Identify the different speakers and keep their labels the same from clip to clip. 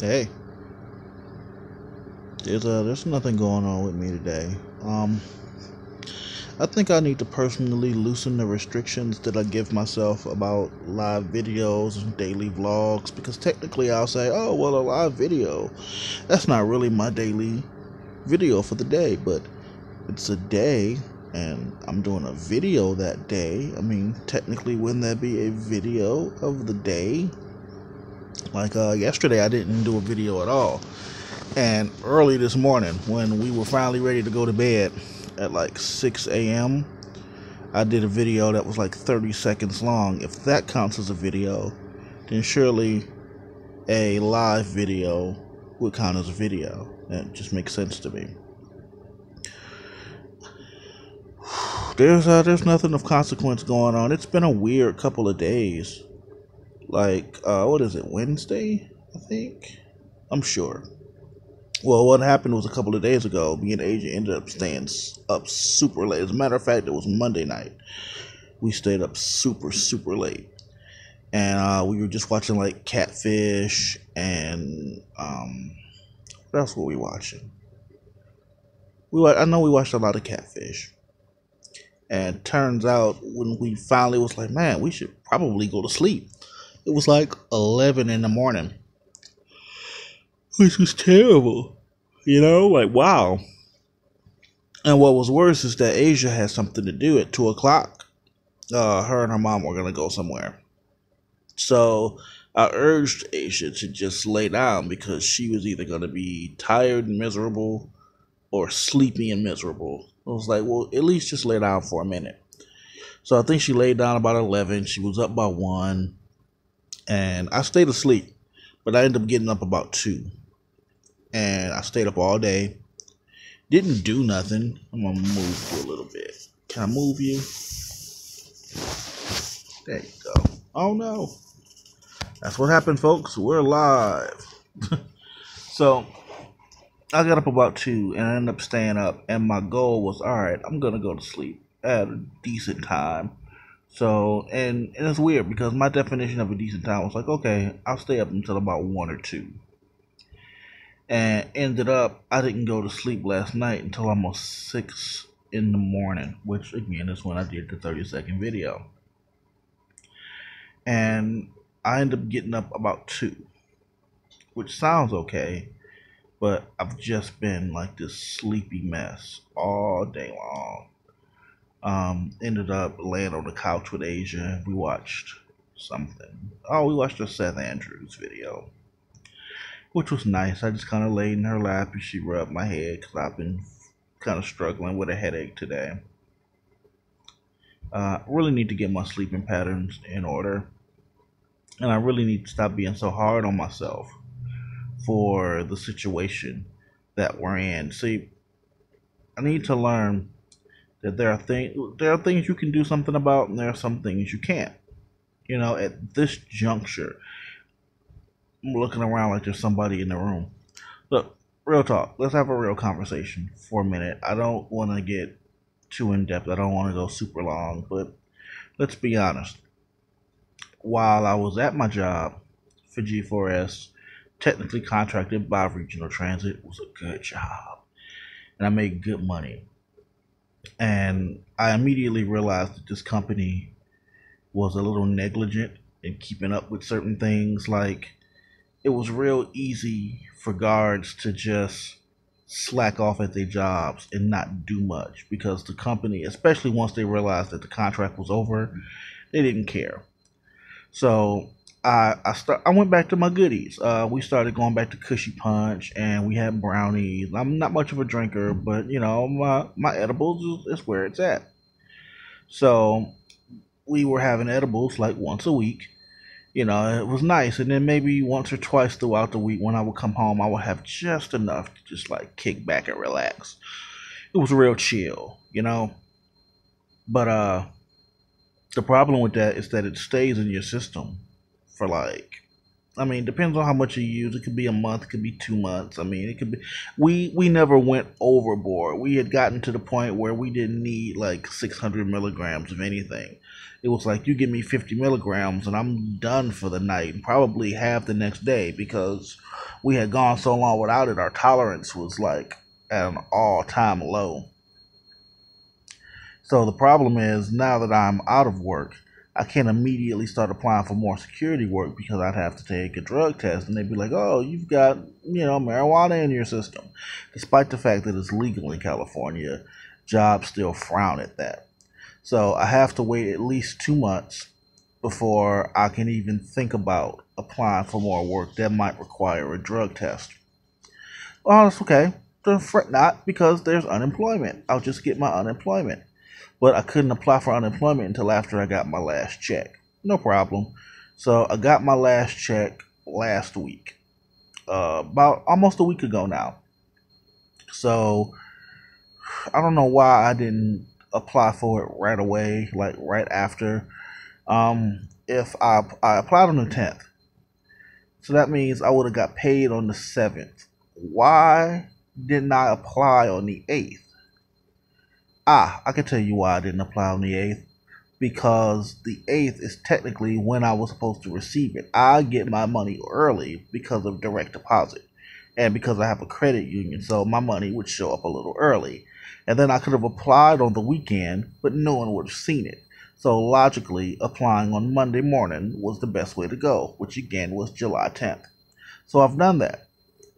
Speaker 1: Hey, there's nothing going on with me today. Um, I think I need to personally loosen the restrictions that I give myself about live videos and daily vlogs because technically I'll say, oh well, a live video. That's not really my daily video for the day, but it's a day and I'm doing a video that day. I mean, technically, wouldn't that be a video of the day? Like yesterday, I didn't do a video at all. And early this morning, when we were finally ready to go to bed at like 6 a.m., I did a video that was like 30 seconds long. If that counts as a video, then surely a live video would count as a video. That just makes sense to me. There's nothing of consequence going on. It's been a weird couple of days. Like what is it, Wednesday? I think. I'm sure. Well, what happened was a couple of days ago, me and Asia ended up staying up super late. As a matter of fact, it was Monday night. We stayed up super late, and we were just watching like Catfish and what else were we watching? I know we watched a lot of Catfish, and turns out when we finally was like, man, we should probably go to sleep. It was like 11 in the morning, which was terrible. Like wow. And what was worse is that Asia had something to do at 2 o'clock. Her and her mom were gonna go somewhere. So I urged Asia to just lay down because she was either gonna be tired and miserable or sleepy and miserable. I was like, well, at least just lay down for a minute. So I think she laid down about 11. She was up by 1, and I stayed asleep, but I ended up getting up about 2, and I stayed up all day. Didn't do nothing. I'm gonna move you a little bit. Can I move you? There you go. Oh no. That's what happened, folks. We're live. So I got up about 2 and I ended up staying up, and my goal was, all right, I'm gonna go to sleep at a decent time. So and it's weird because my definition of a decent time was like, okay, I'll stay up until about 1 or 2. And ended up I didn't go to sleep last night until almost 6 in the morning, which again is when I did the 30-second video. And I ended up getting up about 2, which sounds okay, but I've just been like this sleepy mess all day long. Ended up laying on the couch with Asia. We watched something. Oh, we watched a Seth Andrews video, which was nice. I just kind of laid in her lap and she rubbed my head because I've been kind of struggling with a headache today. Really need to get my sleeping patterns in order, and I really need to stop being so hard on myself for the situation that we're in. See, I need to learn that there are things you can do something about, and there are some things you can't. At this juncture, I'm looking around like there's somebody in the room. Look, real talk. Let's have a real conversation for a minute. I don't want to get too in depth. I don't want to go super long, but let's be honest. While I was at my job for G4S, technically contracted by Regional Transit, it was a good job, and I made good money. And I immediately realized that this company was a little negligent in keeping up with certain things. Like, it was real easy for guards to just slack off at their jobs and not do much because the company, especially once they realized that the contract was over, they didn't care. So I went back to my goodies. We started going back to Cushy Punch, and we had brownies. I'm not much of a drinker, but my edibles is where it's at. So we were having edibles like once a week. It was nice, and then maybe once or twice throughout the week when I would come home, I would have just enough to just like kick back and relax. It was real chill. But the problem with that is that it stays in your system for like, I mean, depends on how much you use. It could be a month, it could be 2 months. I mean, it could be. We never went overboard. We had gotten to the point where we didn't need like 600 milligrams of anything. It was like, you give me 50 milligrams and I'm done for the night, and probably half the next day because we had gone so long without it, our tolerance was like at an all-time low. So the problem is now that I'm out of work, I can't immediately start applying for more security work because I'd have to take a drug test and they'd be like, oh, you've got, marijuana in your system. Despite the fact that it's legal in California, jobs still frown at that. So I have to wait at least 2 months before I can even think about applying for more work that might require a drug test. Well, that's okay. Don't fret not, because there's unemployment. I'll just get my unemployment. But I couldn't apply for unemployment until after I got my last check. No problem. So I got my last check last week, about almost a week ago now. So I don't know why I didn't apply for it right away, like right after. If I applied on the 10th, so that means I would have got paid on the 7th. Why didn't I apply on the 8th? I can tell you why I didn't apply on the 8th. Because the 8th is technically when I was supposed to receive it. I get my money early because of direct deposit. And because I have a credit union, so my money would show up a little early. And then I could have applied on the weekend, but no one would have seen it. So logically, applying on Monday morning was the best way to go, which again was July 10th. So I've done that.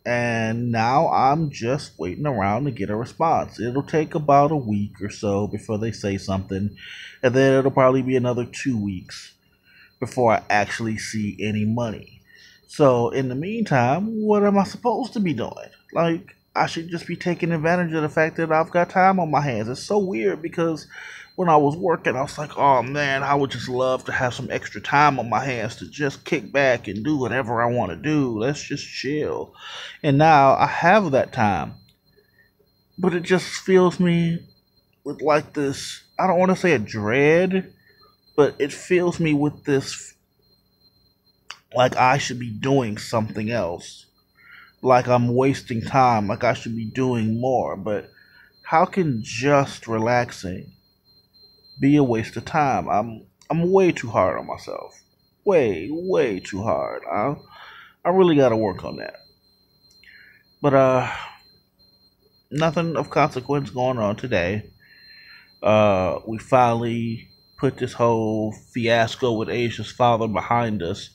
Speaker 1: And now I'm just waiting around to get a response. It'll take about a week or so before they say something. And then it'll probably be another 2 weeks before I actually see any money. So in the meantime, what am I supposed to be doing? Like, I should just be taking advantage of the fact that I've got time on my hands. It's so weird because when I was working, I was like, oh man, I would just love to have some extra time on my hands to just kick back and do whatever I want to do. Let's just chill. And now I have that time. But it just fills me with like this, I don't want to say a dread, but it fills me with this, like I should be doing something else. Like I'm wasting time, like I should be doing more. But how can just relaxing be a waste of time? I'm way too hard on myself. Way too hard. I really gotta work on that. But nothing of consequence going on today. We finally put this whole fiasco with Asia's father behind us.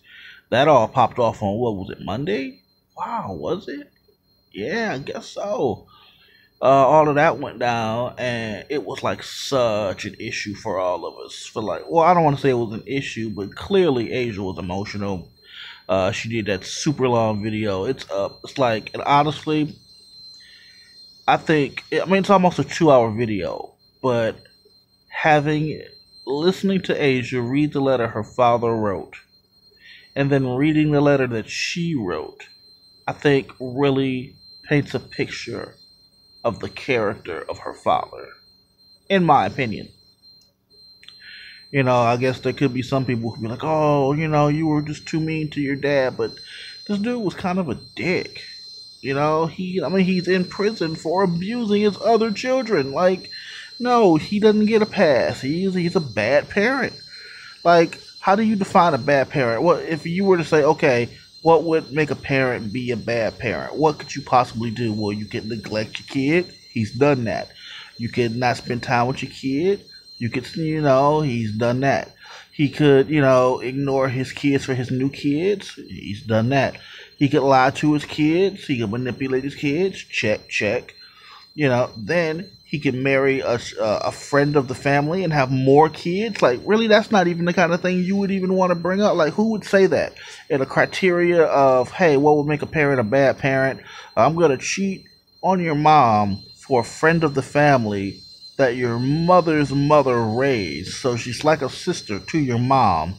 Speaker 1: That all popped off on, what was it, Monday? Wow, was it? Yeah, I guess so. All of that went down, and it was like such an issue for all of us. For like, well, I don't want to say it was an issue, but clearly Asia was emotional. She did that super long video. It's up. It's like, and honestly, it's almost a 2 hour video, but listening to Asia read the letter her father wrote, and then reading the letter that she wrote, I think really paints a picture of the character of her father, in my opinion. I guess there could be some people who be like, oh, you were just too mean to your dad, but this dude was kind of a dick. He's in prison for abusing his other children. Like, no, he doesn't get a pass. He's a bad parent. Like, how do you define a bad parent? Well, if you were to say, okay, what would make a parent be a bad parent? What could you possibly do? Well, you could neglect your kid. He's done that. You could not spend time with your kid. You could, he's done that. He could, ignore his kids for his new kids. He's done that. He could lie to his kids. He could manipulate his kids. Check. Then he could marry a friend of the family and have more kids. Like, really, that's not even the kind of thing you would even want to bring up. Like, who would say that? In a criteria of, hey, what would make a parent a bad parent? I'm going to cheat on your mom for a friend of the family that your mother's mother raised. So she's like a sister to your mom.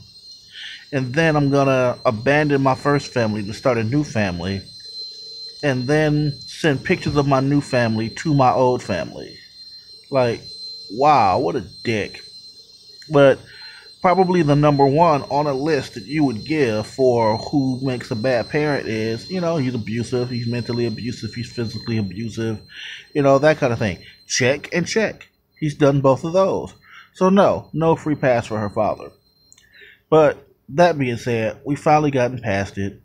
Speaker 1: And then I'm going to abandon my first family to start a new family. And then send pictures of my new family to my old family. Like, wow, what a dick. But probably the number one on a list that you would give for who makes a bad parent is, he's abusive, he's mentally abusive, he's physically abusive, that kind of thing. Check and check. He's done both of those. So no free pass for her father. But that being said, we finally gotten past it.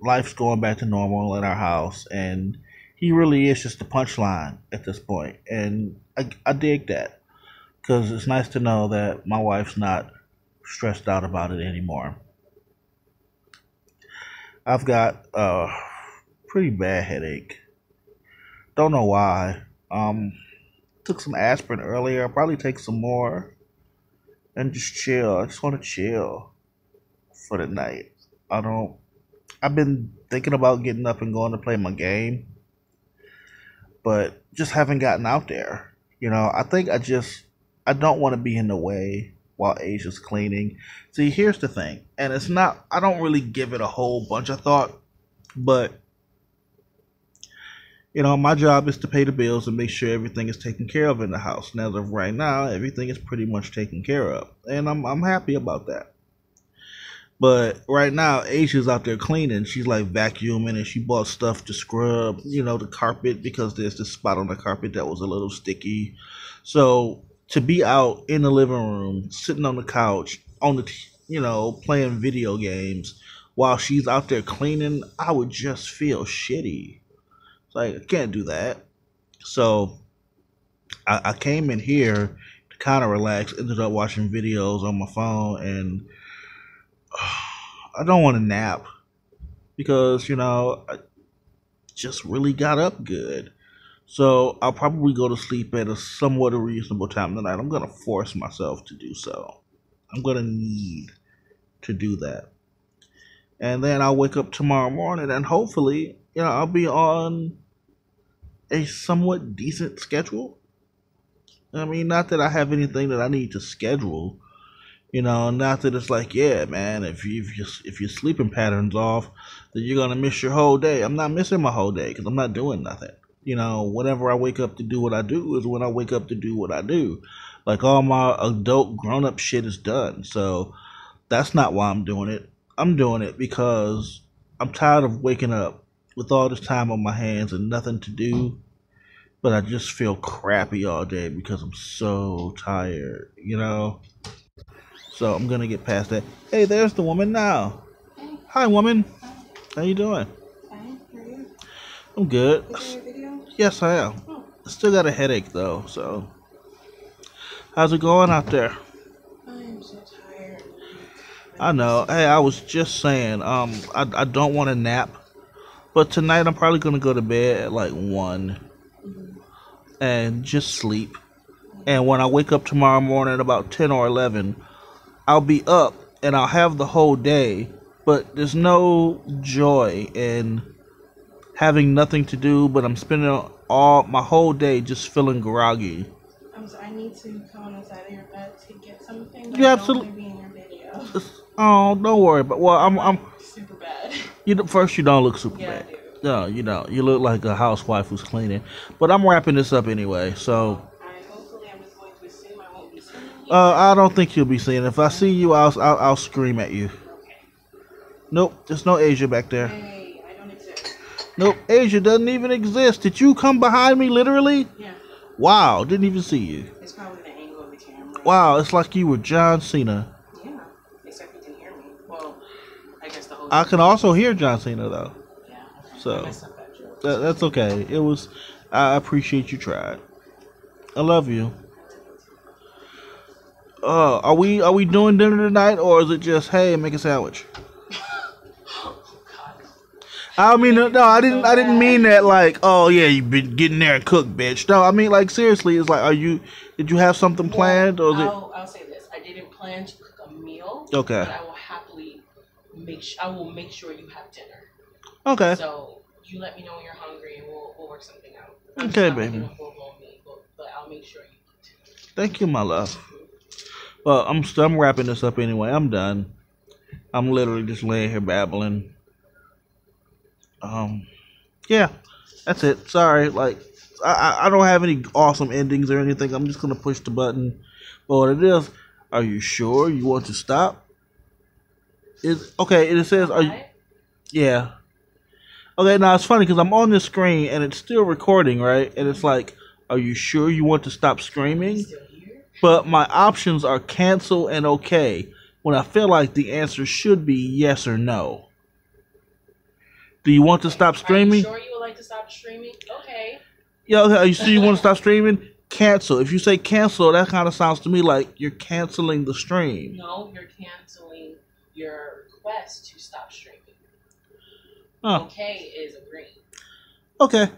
Speaker 1: life's going back to normal in our house, and he really is just the punchline at this point, and I dig that because it's nice to know that my wife's not stressed out about it anymore. I've got a pretty bad headache. Don't know why. Took some aspirin earlier. I'll probably take some more and just chill. I just want to chill for the night. I don't. I've been thinking about getting up and going to play my game, but just haven't gotten out there. I think I don't want to be in the way while Asia's cleaning. See, here's the thing, and it's not. I don't really give it a whole bunch of thought, but my job is to pay the bills and make sure everything is taken care of in the house. And as of right now, everything is pretty much taken care of, and I'm happy about that. But right now, Asia's out there cleaning. She's like vacuuming, and she bought stuff to scrub, the carpet, because there's this spot on the carpet that was a little sticky. So to be out in the living room, sitting on the couch, playing video games while she's out there cleaning, I would just feel shitty. It's like, I can't do that. So I came in here to kind of relax, ended up watching videos on my phone, and I don't want to nap because, I just really got up good. So I'll probably go to sleep at a somewhat reasonable time tonight. I'm going to force myself to do so. I'm going to need to do that. And then I'll wake up tomorrow morning and hopefully, I'll be on a somewhat decent schedule. I mean, not that I have anything that I need to schedule. Not that it's like, yeah, man, if your sleeping pattern's off, then you're gonna miss your whole day. I'm not missing my whole day because I'm not doing nothing. Whenever I wake up to do what I do is when I wake up to do what I do. Like, all my adult grown up shit is done. So that's not why I'm doing it. I'm doing it because I'm tired of waking up with all this time on my hands and nothing to do. But I just feel crappy all day because I'm so tired. So I'm gonna get past that. Hey, there's the woman now.
Speaker 2: Hey.
Speaker 1: Hi, woman.
Speaker 2: Hi.
Speaker 1: How you doing?
Speaker 2: Fine. How are you?
Speaker 1: I'm good.
Speaker 2: Is there a video?
Speaker 1: Yes, I am.
Speaker 2: Oh.
Speaker 1: I still got a headache though. So, how's it going out there?
Speaker 2: I am so tired.
Speaker 1: I know. Hey, I was just saying. I don't want to nap, but tonight I'm probably gonna go to bed at like 1 and just sleep. And when I wake up tomorrow morning at about 10 or 11. I'll be up and I'll have the whole day, but there's no joy in having nothing to do, but I'm spending all my whole day just feeling groggy.
Speaker 2: So I need to come on the side of your bed to get something. But
Speaker 1: You
Speaker 2: I
Speaker 1: absolutely.
Speaker 2: don't want to be in your video.
Speaker 1: Oh, don't worry. But I'm.
Speaker 2: Super bad.
Speaker 1: First, you don't look super
Speaker 2: Yeah,
Speaker 1: bad.
Speaker 2: I do.
Speaker 1: No, you don't. You look like a housewife who's cleaning. But I'm wrapping this up anyway, so.
Speaker 2: Hopefully I'm just going to assume I won't be seeing you.
Speaker 1: I don't think you'll be seeing. If I see you, I'll scream at you.
Speaker 2: Okay.
Speaker 1: Nope, there's no Asia back there.
Speaker 2: Hey, I don't exist.
Speaker 1: Nope, Asia doesn't even exist. Did you come behind me, literally?
Speaker 2: Yeah.
Speaker 1: Wow, didn't even see you.
Speaker 2: It's probably the angle of the camera.
Speaker 1: Wow, it's like you were John Cena.
Speaker 2: Yeah. Except you can hear me. Well, I guess the whole.
Speaker 1: I can also hear John Cena though.
Speaker 2: Yeah. Okay.
Speaker 1: So,
Speaker 2: I messed up that joke.
Speaker 1: That's okay. It was. I appreciate you tried. I love you. Are we doing dinner tonight, or is it just, hey, make a sandwich?
Speaker 2: Oh God.
Speaker 1: I mean, no, I didn't mean that like, oh yeah, you been getting there and cook, bitch. No, I mean like seriously, it's like, did you have something planned, or is
Speaker 2: I'll say this: I didn't plan to cook a meal.
Speaker 1: Okay.
Speaker 2: But I will happily I will make sure you have dinner.
Speaker 1: Okay.
Speaker 2: So you let me know when you're hungry, and we'll work something out.
Speaker 1: Okay,
Speaker 2: I'm
Speaker 1: baby.
Speaker 2: not a full-blown meal, but I'll make sure you eat.
Speaker 1: Thank you, my love. Well, I'm wrapping this up anyway. I'm done. I'm literally just laying here babbling. Yeah, that's it. Sorry, like I don't have any awesome endings or anything. I'm just gonna push the button. But what it is, are you sure you want to stop? Is okay. It says, are you? Yeah. Okay, now it's funny because I'm on this screen and it's still recording, right? And it's like, are you sure you want to stop screaming?
Speaker 2: Still here?
Speaker 1: But my options are cancel and okay, when I feel like the answer should be yes or no. Do you want to stop
Speaker 2: Are you
Speaker 1: streaming?
Speaker 2: sure you would like to stop streaming? Okay.
Speaker 1: Yeah, okay, you see you want to stop streaming? Cancel. If you say cancel, that kind of sounds to me like you're canceling the stream.
Speaker 2: No, you're canceling your request to stop streaming.
Speaker 1: Oh,
Speaker 2: Okay is agreeing.
Speaker 1: okay.